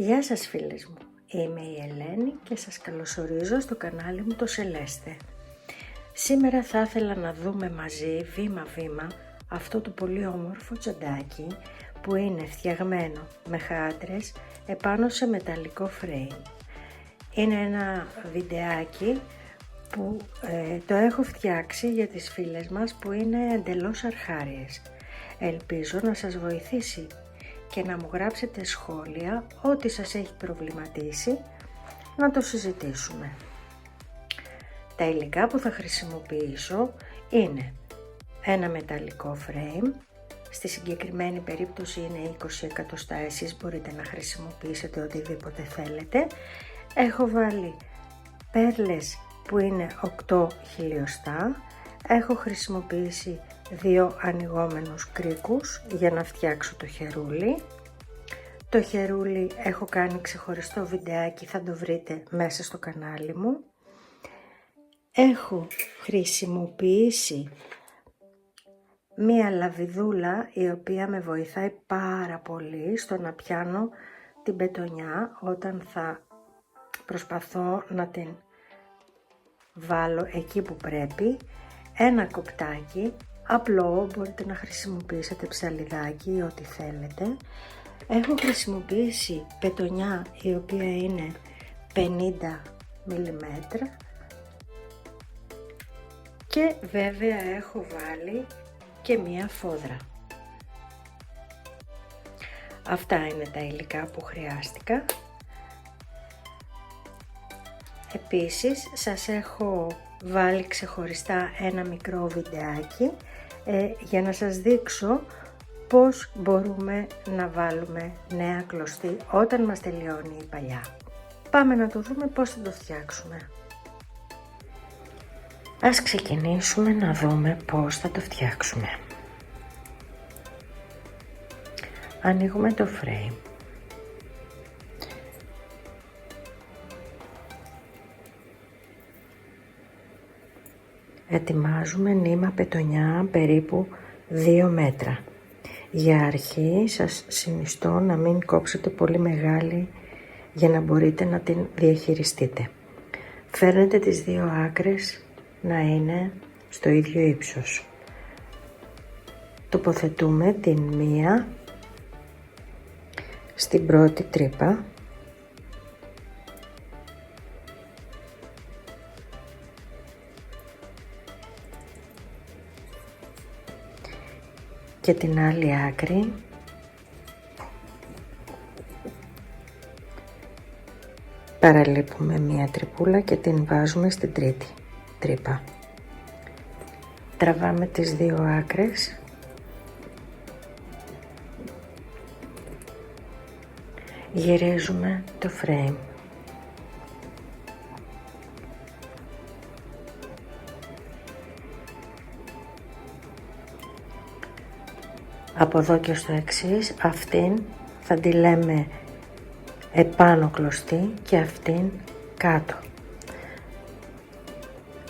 Γεια σας φίλες μου, είμαι η Ελένη και σας καλωσορίζω στο κανάλι μου το Σελέστε. Σήμερα θα ήθελα να δούμε μαζί βήμα-βήμα αυτό το πολύ όμορφο τσαντάκι που είναι φτιαγμένο με χάντρες επάνω σε μεταλλικό φρέιμ. Είναι ένα βιντεάκι που το έχω φτιάξει για τις φίλες μας που είναι εντελώς αρχάριες. Ελπίζω να σας βοηθήσει και να μου γράψετε σχόλια ό,τι σας έχει προβληματίσει να το συζητήσουμε. Τα υλικά που θα χρησιμοποιήσω είναι ένα μεταλλικό frame, στη συγκεκριμένη περίπτωση είναι 20 εκατοστά, εσείς μπορείτε να χρησιμοποιήσετε οτιδήποτε θέλετε. Έχω βάλει πέρλες που είναι 8 χιλιοστά, έχω χρησιμοποιήσει 2 ανοιγόμενους κρίκους για να φτιάξω το χερούλι. Το χερούλι έχω κάνει ξεχωριστό βιντεάκι, θα το βρείτε μέσα στο κανάλι μου. Έχω χρησιμοποιήσει μία λαβιδούλα η οποία με βοηθάει πάρα πολύ στο να πιάνω την πετονιά όταν θα προσπαθώ να την βάλω εκεί που πρέπει. Ένα κοκτάκι απλό, μπορείτε να χρησιμοποιήσετε ψαλιδάκι ή ό,τι θέλετε. Έχω χρησιμοποιήσει πετονιά η οποία είναι 50 mm και βέβαια έχω βάλει και μία φόδρα. Αυτά είναι τα υλικά που χρειάστηκα. Επίσης σας έχω βάλει ξεχωριστά ένα μικρό βιντεάκι για να σας δείξω πώς μπορούμε να βάλουμε νέα κλωστή όταν μας τελειώνει η παλιά. Πάμε να το δούμε πώς θα το φτιάξουμε. Ας ξεκινήσουμε να δούμε πώς θα το φτιάξουμε. Ανοίγουμε το frame. Ετοιμάζουμε νήμα πετονιά περίπου 2 μέτρα. Για αρχή σας συνιστώ να μην κόψετε πολύ μεγάλη για να μπορείτε να την διαχειριστείτε. Φέρνετε τις δύο άκρες να είναι στο ίδιο ύψος. Τοποθετούμε την μία στην πρώτη τρύπα και την άλλη άκρη παραλείπουμε μία τρυπούλα και την βάζουμε στην τρίτη τρύπα. Τραβάμε τις δύο άκρες γυρίζουμε το frame. Από εδώ και στο εξής, αυτήν θα τη λέμε επάνω κλωστή και αυτήν κάτω.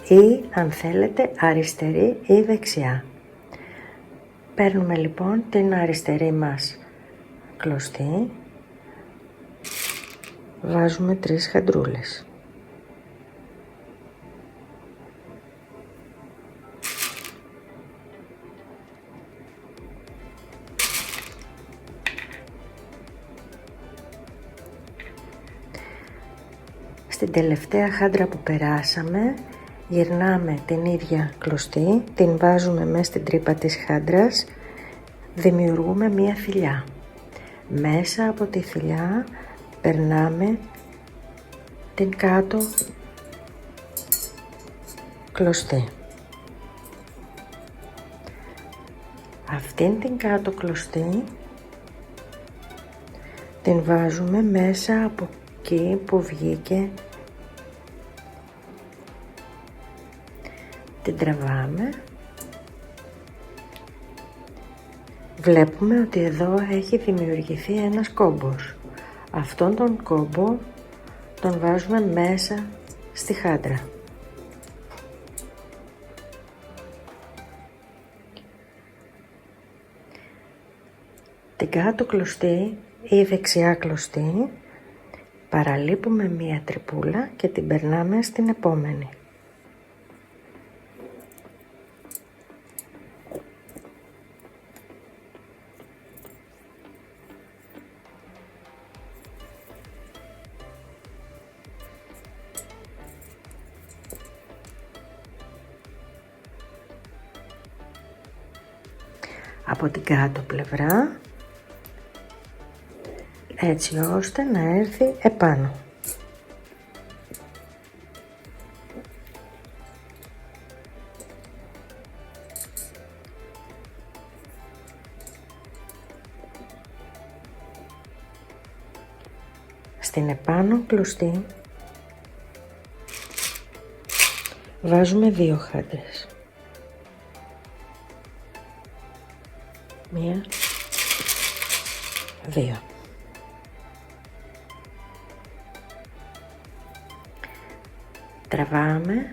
Ή αν θέλετε αριστερή ή δεξιά. Παίρνουμε λοιπόν την αριστερή μας κλωστή, βάζουμε 3 χαντρούλες. Στην τελευταία χάντρα που περάσαμε γυρνάμε την ίδια κλωστή, την βάζουμε μέσα στην τρύπα της χάντρας, δημιουργούμε μία θηλιά. Μέσα από τη θηλιά περνάμε την κάτω κλωστή. Αυτήν την κάτω κλωστή την βάζουμε μέσα από εκεί που βγήκε, την τραβάμε. Βλέπουμε ότι εδώ έχει δημιουργηθεί ένας κόμπος. Αυτόν τον κόμπο τον βάζουμε μέσα στη χάντρα. Την κάτω κλωστή ή δεξιά κλωστή Παραλείπουμε μία τρυπούλα και την περνάμε στην επόμενη. Από την κάτω πλευρά, έτσι ώστε να έρθει επάνω. Στην επάνω κλωστή βάζουμε 2 χάντρες. 1, 2. Τραβάμε,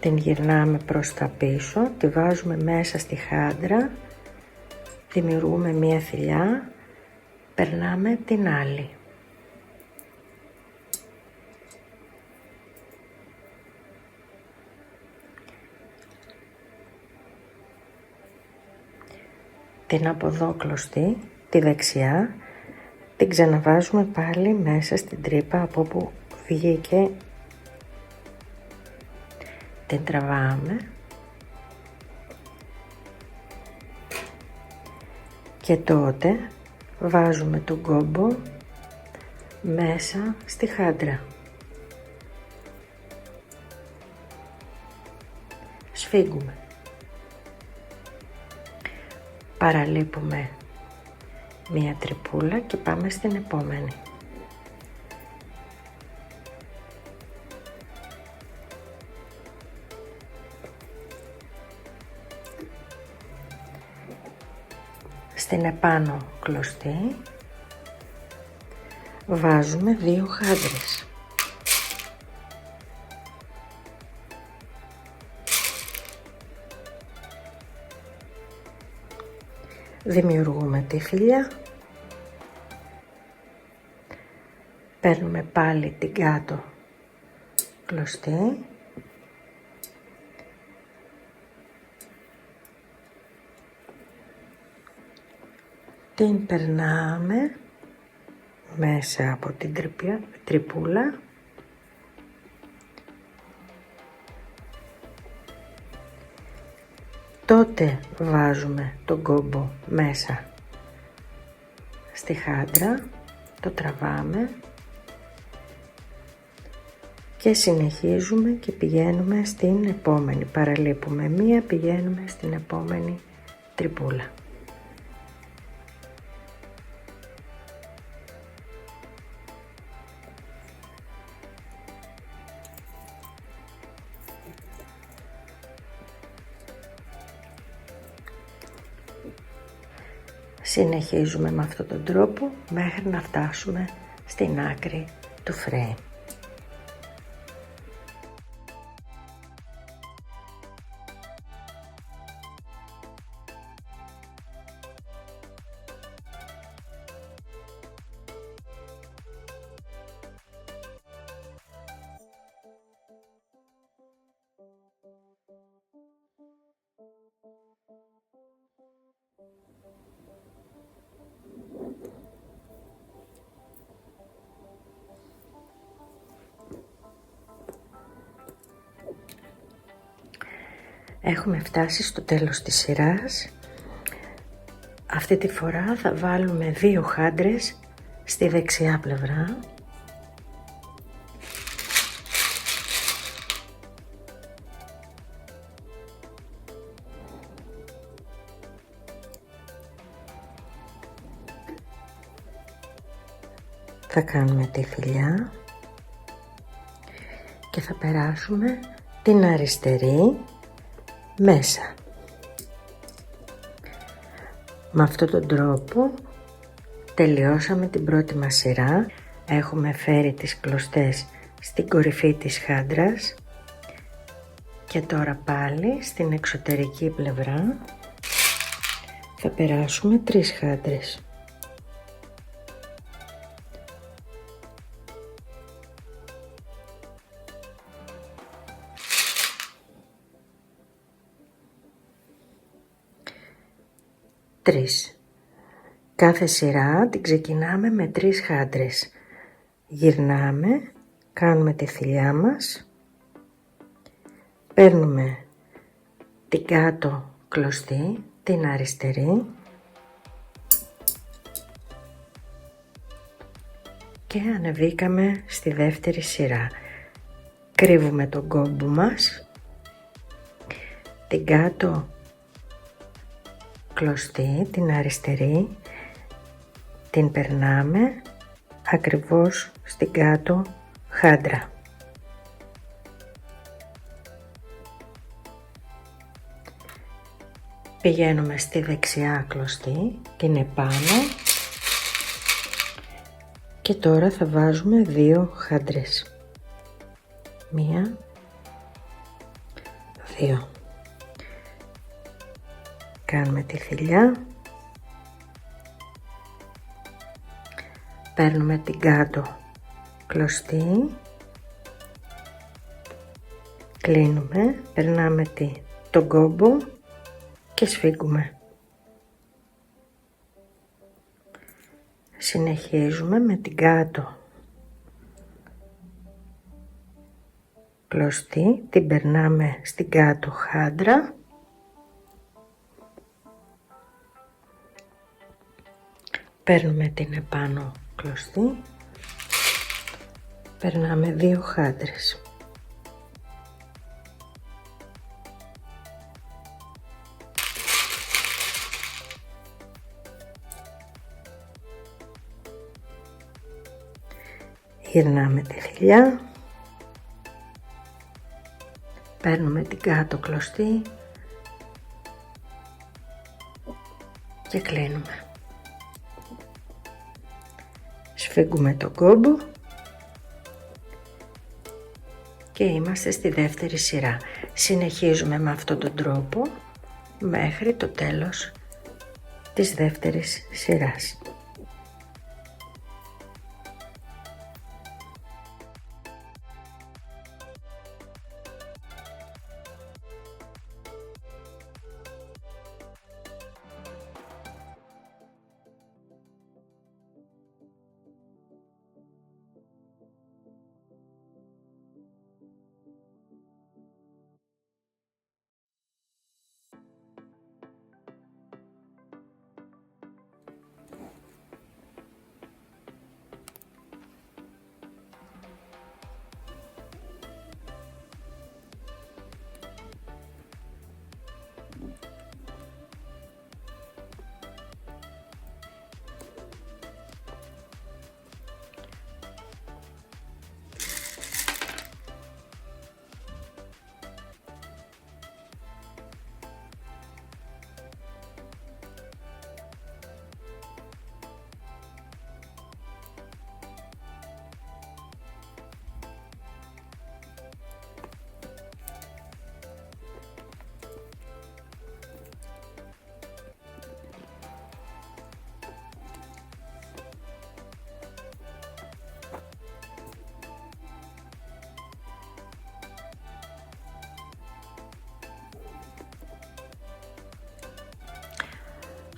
την γυρνάμε προς τα πίσω, τη βάζουμε μέσα στη χάντρα, δημιουργούμε μία θηλιά, περνάμε την άλλη. Την από εδώ κλωστή, τη δεξιά, την ξαναβάζουμε πάλι μέσα στην τρύπα από όπου βγήκε. Την τραβάμε και τότε βάζουμε τον κόμπο μέσα στη χάντρα. Σφίγγουμε. Παραλείπουμε μία τρυπούλα και πάμε στην επόμενη. Στην επάνω κλωστή βάζουμε 2 χάντρες. Δημιουργούμε τη θηλιά, παίρνουμε πάλι την κάτω κλωστή, την περνάμε μέσα από την τρυπούλα, τότε βάζουμε τον κόμπο μέσα στη χάντρα, το τραβάμε και συνεχίζουμε και πηγαίνουμε στην επόμενη. Παραλείπουμε μία, πηγαίνουμε στην επόμενη τρυπούλα. Συνεχίζουμε με αυτόν τον τρόπο μέχρι να φτάσουμε στην άκρη του frame. Έχουμε φτάσει στο τέλος της σειράς. Αυτή τη φορά θα βάλουμε 2 χάντρες στη δεξιά πλευρά. Θα κάνουμε τη θηλιά και θα περάσουμε την αριστερή μέσα. Με αυτόν τον τρόπο τελειώσαμε την πρώτη μας σειρά. Έχουμε φέρει τις κλωστές στην κορυφή της χάντρας και τώρα πάλι στην εξωτερική πλευρά θα περάσουμε 3 χάντρες. 3. Κάθε σειρά την ξεκινάμε με 3 χάντρες. Γυρνάμε, κάνουμε τη θηλιά μας, παίρνουμε την κάτω κλωστή, την αριστερή και ανεβήκαμε στη δεύτερη σειρά. Κρύβουμε τον κόμπο μας, την κάτω κλωστή, την αριστερή, την περνάμε ακριβώς στην κάτω χάντρα. Πηγαίνουμε στη δεξιά κλωστή, την επάνω και τώρα θα βάζουμε 2 χάντρες. 1, 2. Κάνουμε τη θηλιά, παίρνουμε την κάτω κλωστή, κλείνουμε, περνάμε τον κόμπο και σφίγγουμε. Συνεχίζουμε με την κάτω κλωστή, την περνάμε στην κάτω χάντρα, παίρνουμε την επάνω κλωστή, περνάμε 2 χάντρες. Γυρνάμε τη θηλιά, παίρνουμε την κάτω κλωστή και κλείνουμε. Σφίγγουμε το κόμπο και είμαστε στη δεύτερη σειρά. Συνεχίζουμε με αυτόν τον τρόπο μέχρι το τέλος της δεύτερης σειράς.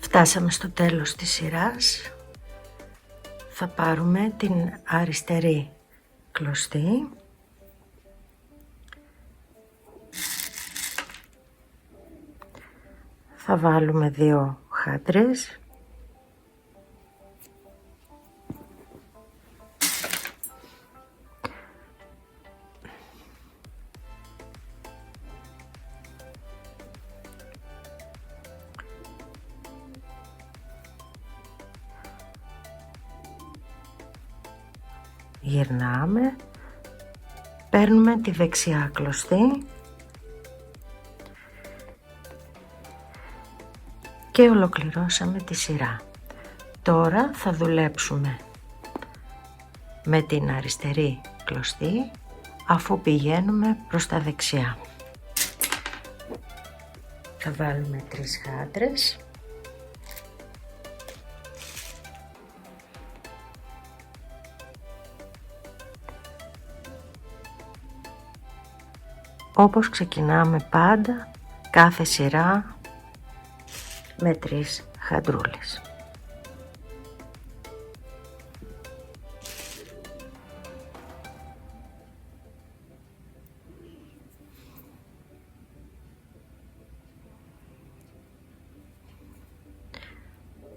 Φτάσαμε στο τέλος της σειράς. Θα πάρουμε την αριστερή κλωστή, θα βάλουμε 2 χάντρες, γυρνάμε, παίρνουμε τη δεξιά κλωστή και ολοκληρώσαμε τη σειρά. Τώρα θα δουλέψουμε με την αριστερή κλωστή αφού πηγαίνουμε προς τα δεξιά. Θα βάλουμε 3 χάντρες. Όπως ξεκινάμε πάντα κάθε σειρά με 3 χαντρούλες.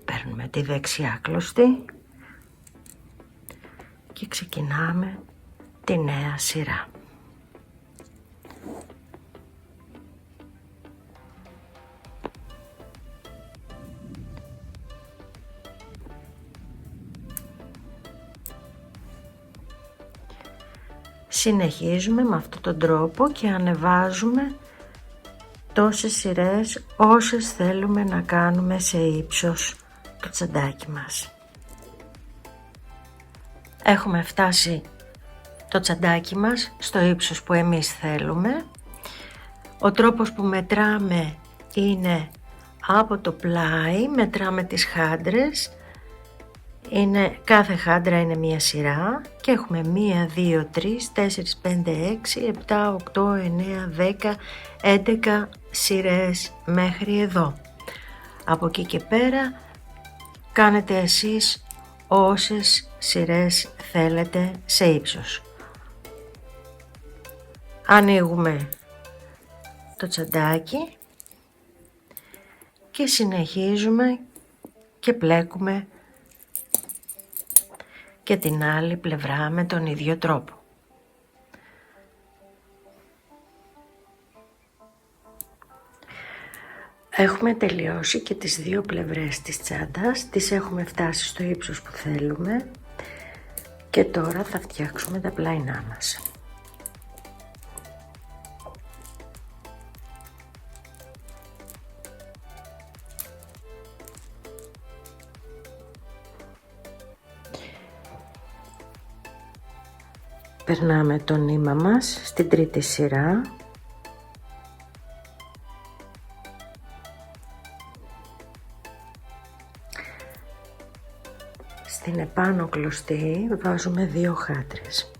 Παίρνουμε τη δεξιά κλωστή και ξεκινάμε τη νέα σειρά. Συνεχίζουμε με αυτόν τον τρόπο και ανεβάζουμε τόσες σειρές όσες θέλουμε να κάνουμε σε ύψος το τσαντάκι μας. Έχουμε φτάσει το τσαντάκι μας στο ύψος που εμείς θέλουμε. Ο τρόπος που μετράμε είναι από το πλάι, μετράμε τις χάντρες. Κάθε χάντρα είναι μία σειρά και έχουμε 1, 2, 3, 4, 5, 6, 7, 8, 9, 10, 11 σειρές μέχρι εδώ. Από εκεί και πέρα κάνετε εσείς όσες σειρές θέλετε σε ύψος. Ανοίγουμε το τσαντάκι και συνεχίζουμε και πλέκουμε και την άλλη πλευρά με τον ίδιο τρόπο. Έχουμε τελειώσει και τις δύο πλευρές της τσάντας, τις έχουμε φτάσει στο ύψος που θέλουμε και τώρα θα φτιάξουμε τα πλάινά μας. Περνάμε το νήμα μας στην τρίτη σειρά. Στην επάνω κλωστή βάζουμε 2 χάτρες.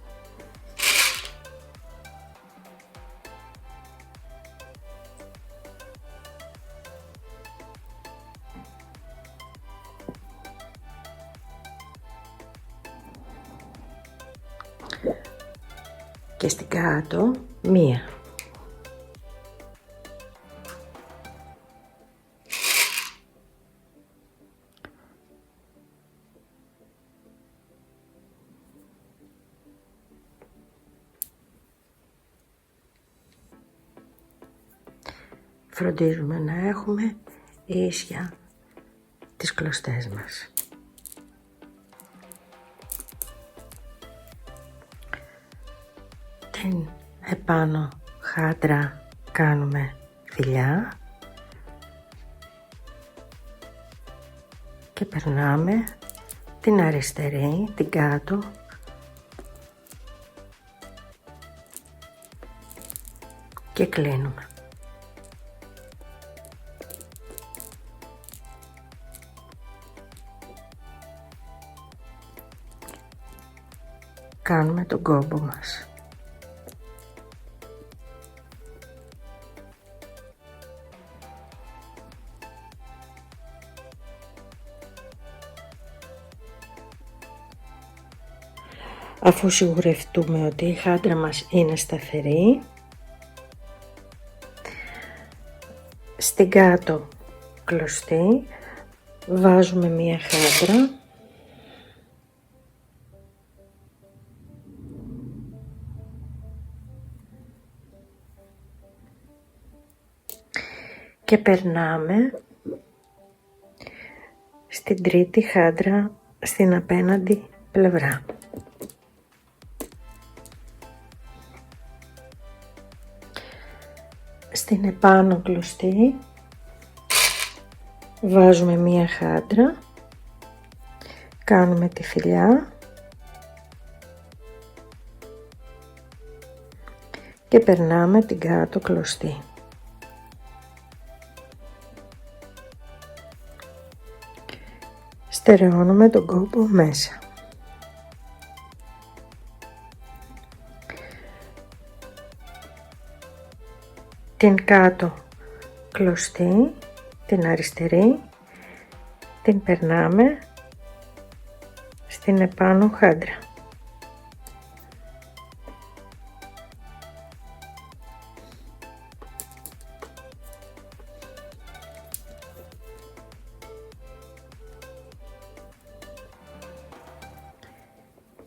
Και στην κάτω 1. Φροντίζουμε να έχουμε ίσια τις κλωστές μας. Την επάνω χάντρα κάνουμε θηλιά και περνάμε την αριστερή, την κάτω και κλείνουμε. Κάνουμε τον κόμπο μας. Αφού σιγουρευτούμε ότι η χάντρα μας είναι σταθερή, στην κάτω κλωστή βάζουμε μία χάντρα και περνάμε στην τρίτη χάντρα στην απέναντι πλευρά. Στην επάνω κλωστή βάζουμε μία χάντρα, κάνουμε τη θηλιά και περνάμε την κάτω κλωστή. Στερεώνουμε τον κόμπο μέσα. Την κάτω κλωστή, την αριστερή, την περνάμε στην επάνω χάντρα.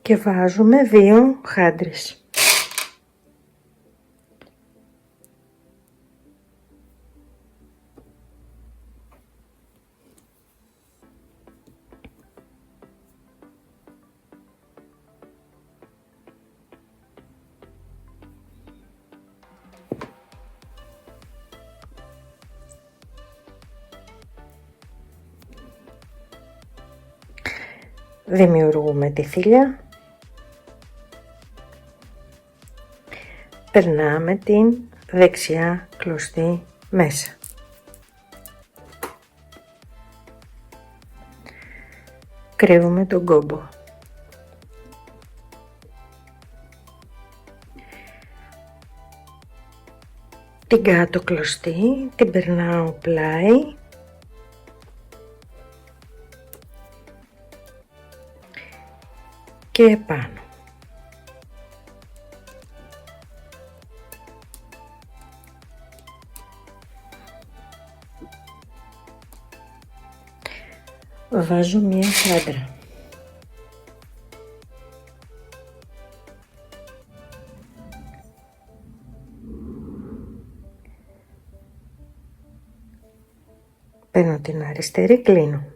Και βάζουμε 2 χάντρες. Δημιουργούμε τη θηλιά. Περνάμε την δεξιά κλωστή μέσα. Κρύβουμε τον κόμπο. Την κάτω κλωστή την περνάω πλάι και επάνω. Βάζω μία χάντρα. Παίρνω την αριστερή, κλείνω.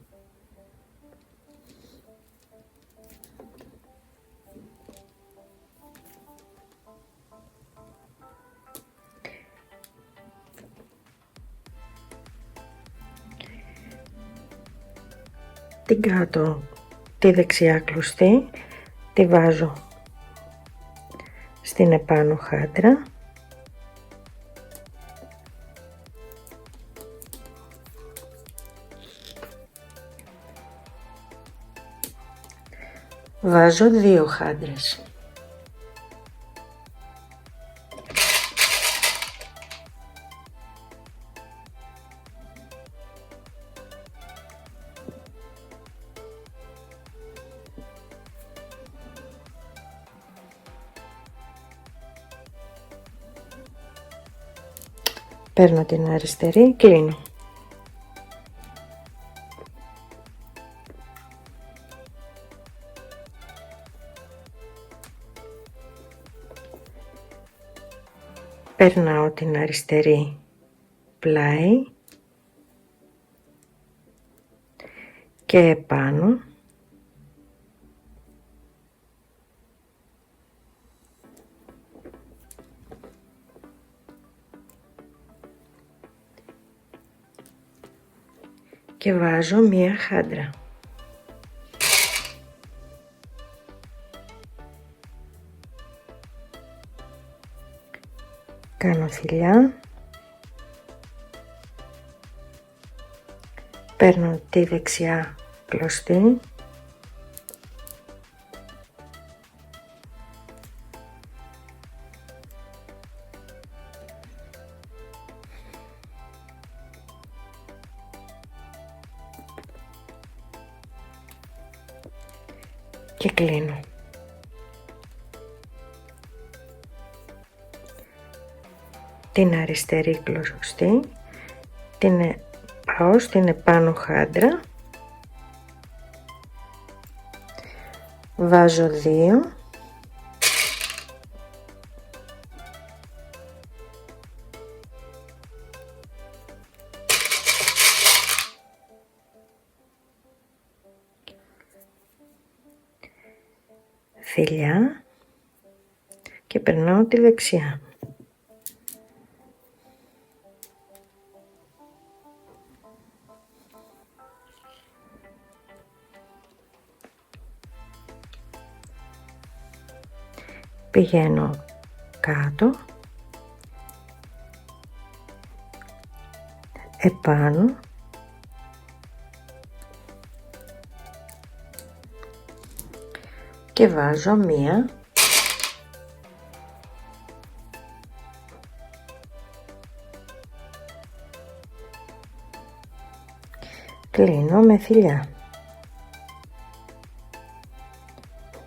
Την κάτω, τη δεξιά κλωστή, τη βάζω στην επάνω χάντρα. Βάζω 2 χάντρες. Παίρνω την αριστερή, κλείνω. Περνάω την αριστερή πλάι και επάνω. Και βάζω μία χάντρα. Κάνω θηλιά. Παίρνω τη δεξιά κλωστή. Και κλείνω. Την αριστερή κλωστή την πάω στην επάνω χάντρα, βάζω 2 θηλιά και περνάω τη δεξιά. Πηγαίνω κάτω, επάνω, και βάζω μία κλείνω με θηλιά.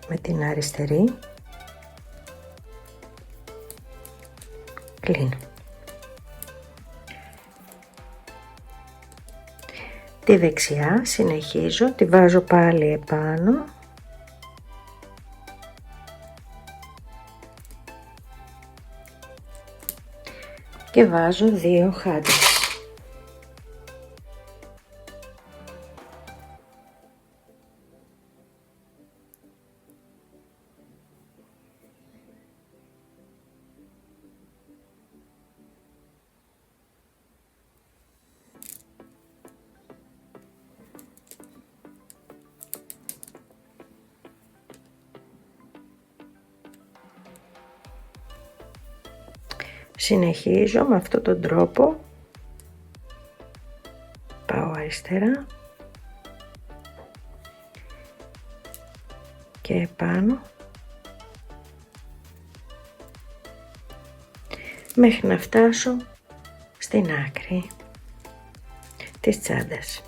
Με την αριστερή κλείνω. Τη δεξιά συνεχίζω, τη βάζω πάλι επάνω και βάζω 2 χάντρες. Συνεχίζω με αυτόν τον τρόπο, πάω αριστερά και επάνω μέχρι να φτάσω στην άκρη της τσάντας.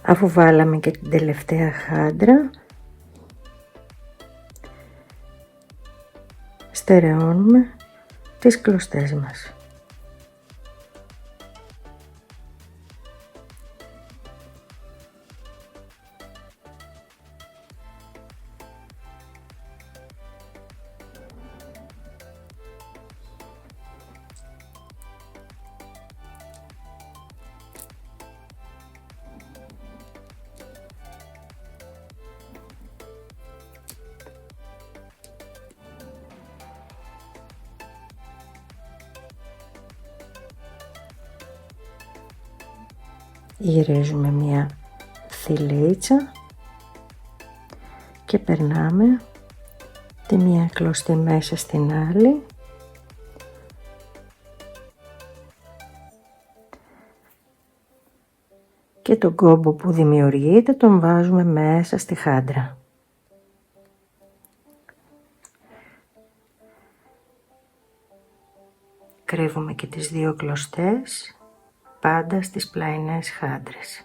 Αφού βάλαμε και την τελευταία χάντρα, στερεώνουμε τις κλωστές μας. Γυρίζουμε μια θηλίτσα και περνάμε τη μία κλωστή μέσα στην άλλη και τον κόμπο που δημιουργείται τον βάζουμε μέσα στη χάντρα. Κρύβουμε και τις δύο κλωστές πάντα στις πλαϊνές χάντρες.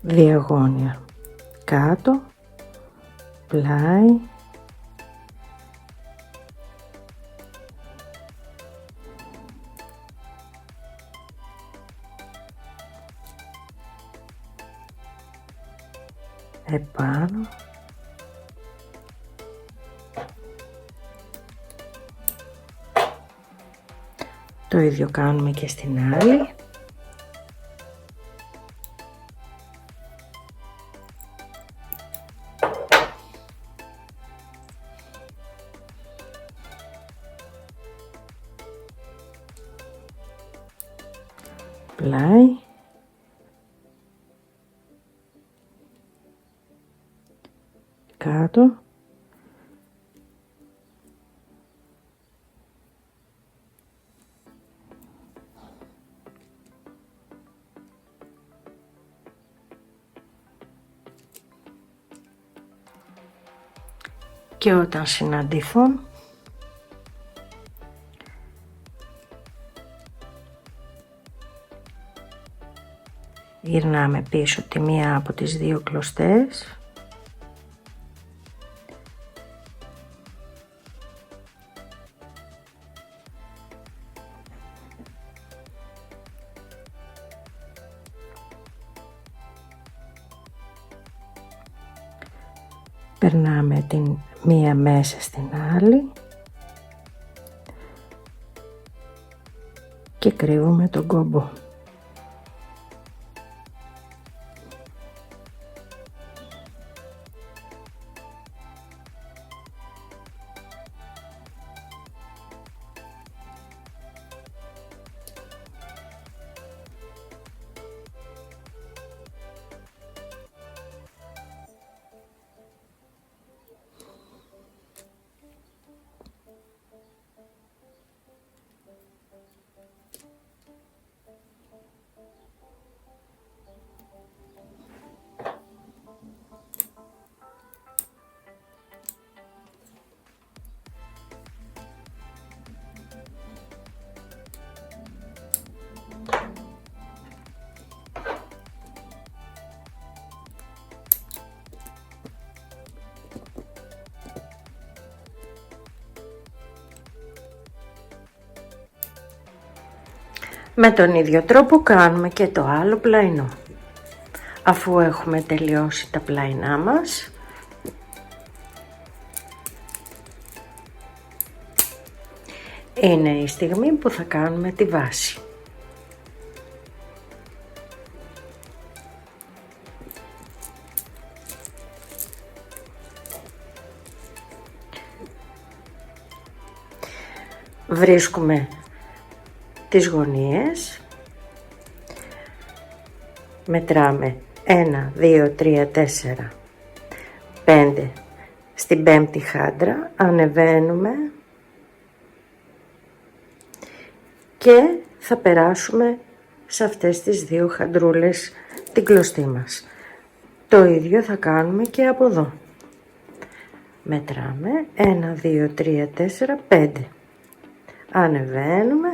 διαγώνια, κάτω, πλάι, επάνω, το ίδιο κάνουμε και στην άλλη. Πλάι, κάτω, και όταν συναντηθούν γυρνάμε πίσω τη μία από τις δύο κλωστές, περνάμε την μία μέσα στην άλλη και κρύβουμε τον κόμπο. Με τον ίδιο τρόπο κάνουμε και το άλλο πλαϊνό. Αφού έχουμε τελειώσει τα πλαϊνά μας, είναι η στιγμή που θα κάνουμε τη βάση. Βρίσκουμε τις γωνίες, μετράμε 1, 2, 3, 4, 5 στην πέμπτη χάντρα, ανεβαίνουμε και θα περάσουμε σε αυτές τις δύο χαντρούλες την κλωστή μας. Το ίδιο θα κάνουμε και από εδώ. Μετράμε 1, 2, 3, 4, 5. Ανεβαίνουμε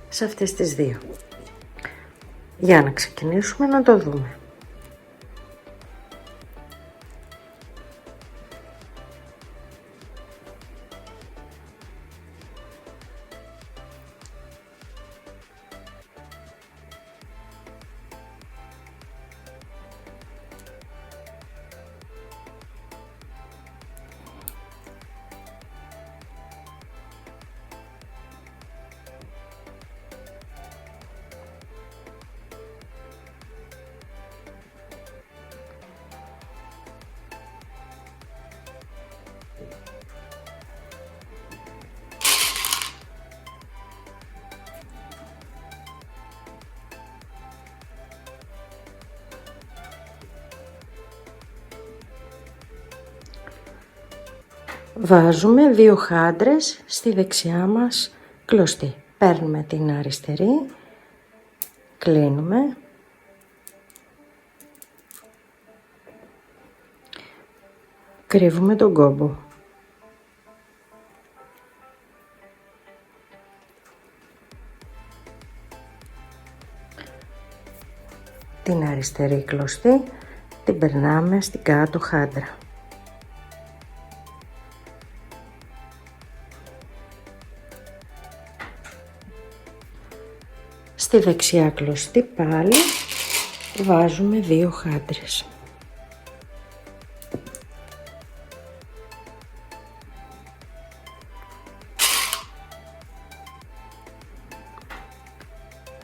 σε αυτές τις δύο. Για να ξεκινήσουμε να το δούμε. Βάζουμε δύο χάντρες στη δεξιά μας κλωστή. Παίρνουμε την αριστερή, κλείνουμε, κρύβουμε τον κόμπο. Την αριστερή κλωστή την περνάμε στην κάτω χάντρα. Στη δεξιά κλωστή πάλι βάζουμε 2 χάντρες.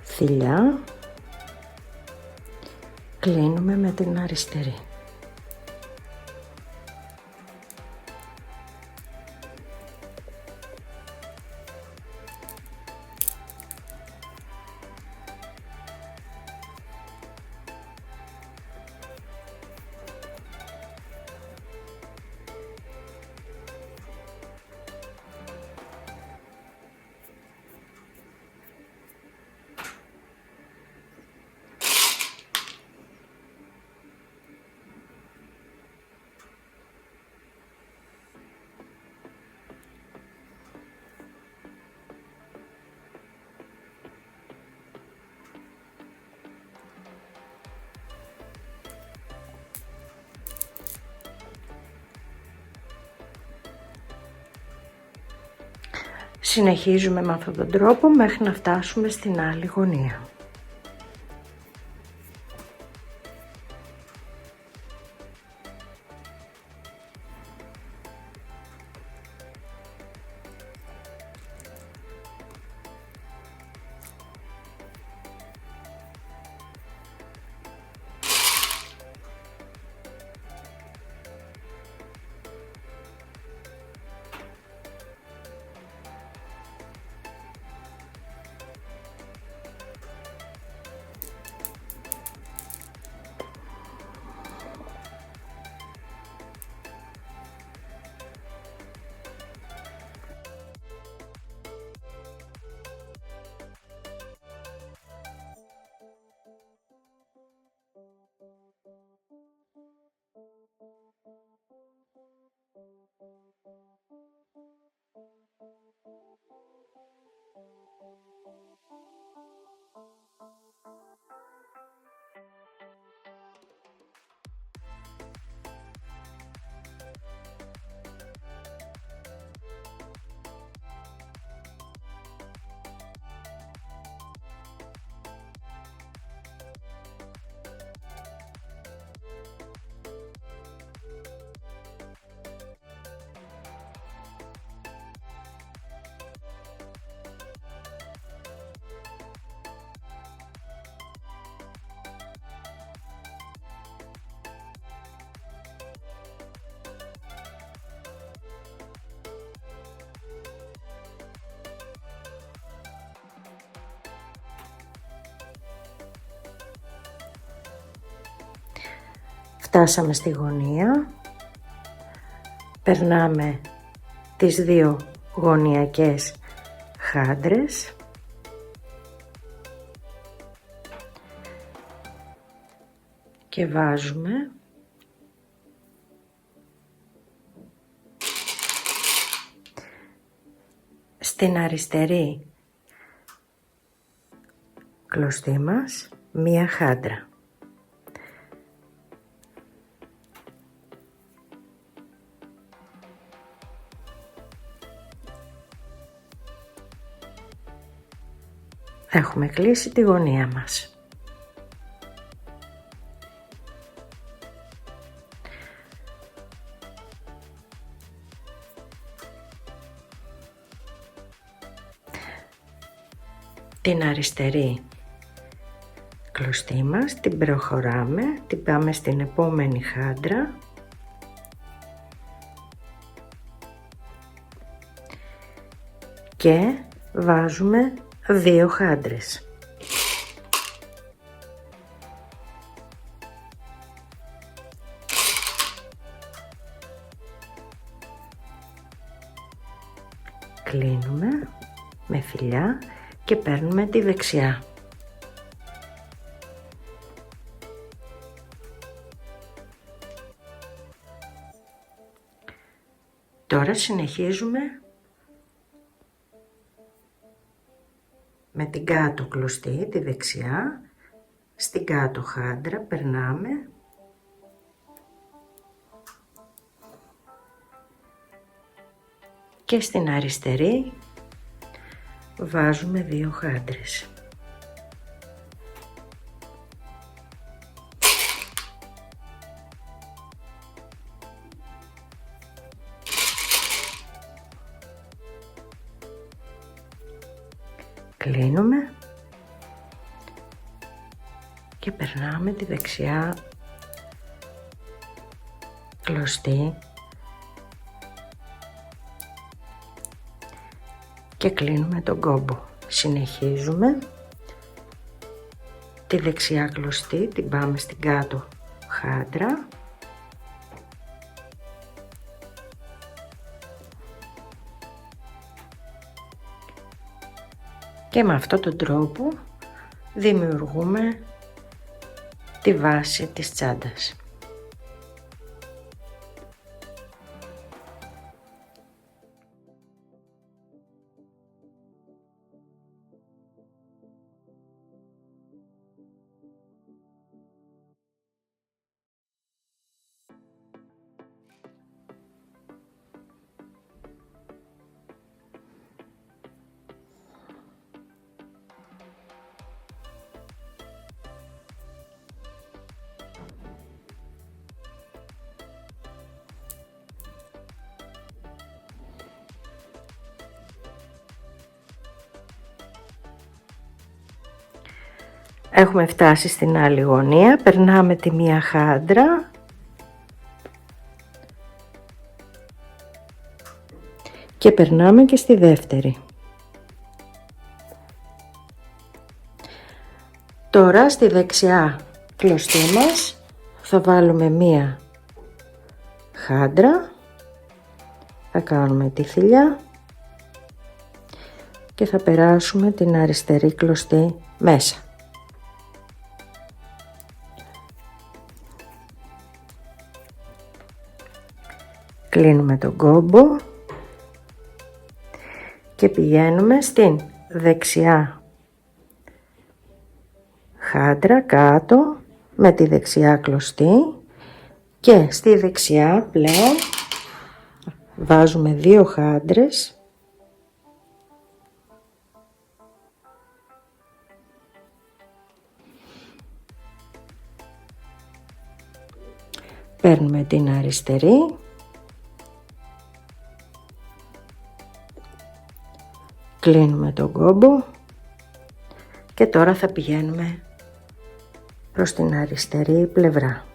Θηλιά, κλείνουμε με την αριστερή. Συνεχίζουμε με αυτόν τον τρόπο μέχρι να φτάσουμε στην άλλη γωνία. Φτάσαμε στη γωνία, περνάμε τις 2 γωνιακές χάντρες και βάζουμε στην αριστερή κλωστή μας 1 χάντρα. Έχουμε κλείσει τη γωνία μας. Την αριστερή κλωστή μας την προχωράμε, την πάμε στην επόμενη χάντρα και βάζουμε 2 χάντρες. Κλείνουμε με θηλιά και παίρνουμε τη δεξιά. Τώρα συνεχίζουμε με την κάτω κλωστή, τη δεξιά, στην κάτω χάντρα περνάμε και στην αριστερή βάζουμε 2 χάντρες. Κλείνουμε και περνάμε τη δεξιά κλωστή και κλείνουμε τον κόμπο. Συνεχίζουμε τη δεξιά κλωστή, την πάμε στην κάτω χάντρα και με αυτόν τον τρόπο δημιουργούμε τη βάση της τσάντας. Έχουμε φτάσει στην άλλη γωνία, περνάμε τη μία χάντρα και περνάμε και στη δεύτερη. Τώρα στη δεξιά κλωστή μας θα βάλουμε μία χάντρα, θα κάνουμε τη θηλιά και θα περάσουμε την αριστερή κλωστή μέσα. Κλείνουμε τον κόμπο και πηγαίνουμε στην δεξιά χάντρα κάτω με τη δεξιά κλωστή και στη δεξιά πλέον βάζουμε 2 χάντρες παίρνουμε την αριστερή κλείνουμε τον κόμπο και τώρα θα πηγαίνουμε προς την αριστερή πλευρά.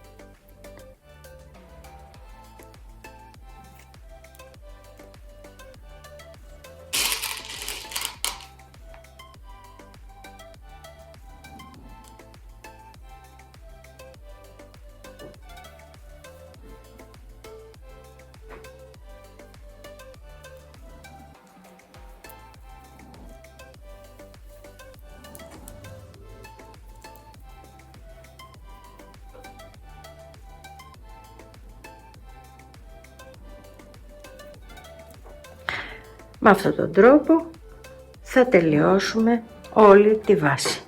Με αυτόν τον τρόπο θα τελειώσουμε όλη τη βάση.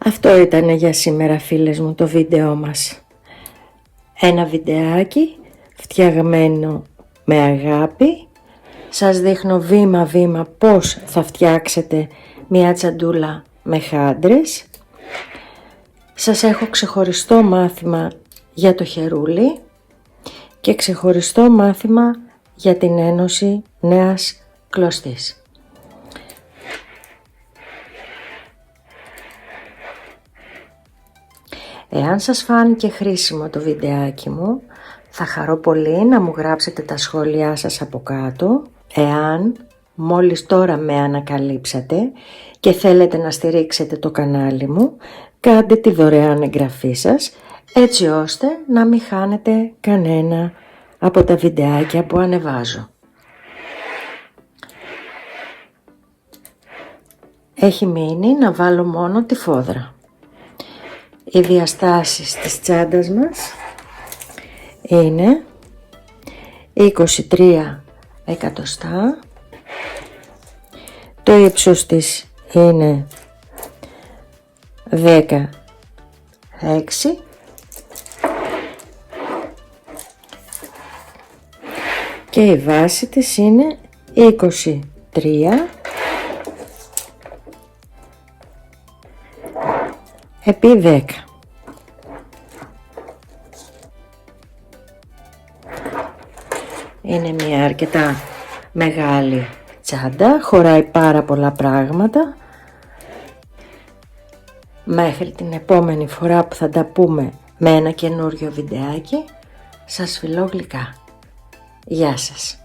Αυτό ήταν για σήμερα, φίλες μου, το βίντεό μας. Ένα βιντεάκι φτιαγμένο με αγάπη. Σας δείχνω βήμα-βήμα πώς θα φτιάξετε μια τσαντούλα με χάντρες. Σας έχω ξεχωριστό μάθημα για το χερούλι και ξεχωριστό μάθημα για την ένωση νέας κλωστής. Εάν σας φάνηκε χρήσιμο το βιντεάκι μου, θα χαρώ πολύ να μου γράψετε τα σχόλιά σας από κάτω. Εάν μόλις τώρα με ανακαλύψατε και θέλετε να στηρίξετε το κανάλι μου, κάντε τη δωρεάν εγγραφή σας, έτσι ώστε να μην χάνετε κανένα από τα βιντεάκια που ανεβάζω. Έχει μείνει να βάλω μόνο τη φόδρα. Οι διαστάσεις της τσάντας μας είναι 23 εκατοστά, το ύψος της είναι 16 και η βάση της είναι 23 επί 10. Είναι μια αρκετά μεγάλη τσάντα, χωράει πάρα πολλά πράγματα. Μέχρι την επόμενη φορά που θα τα πούμε με ένα καινούριο βιντεάκι, σας φιλώ γλυκά. Γεια σας.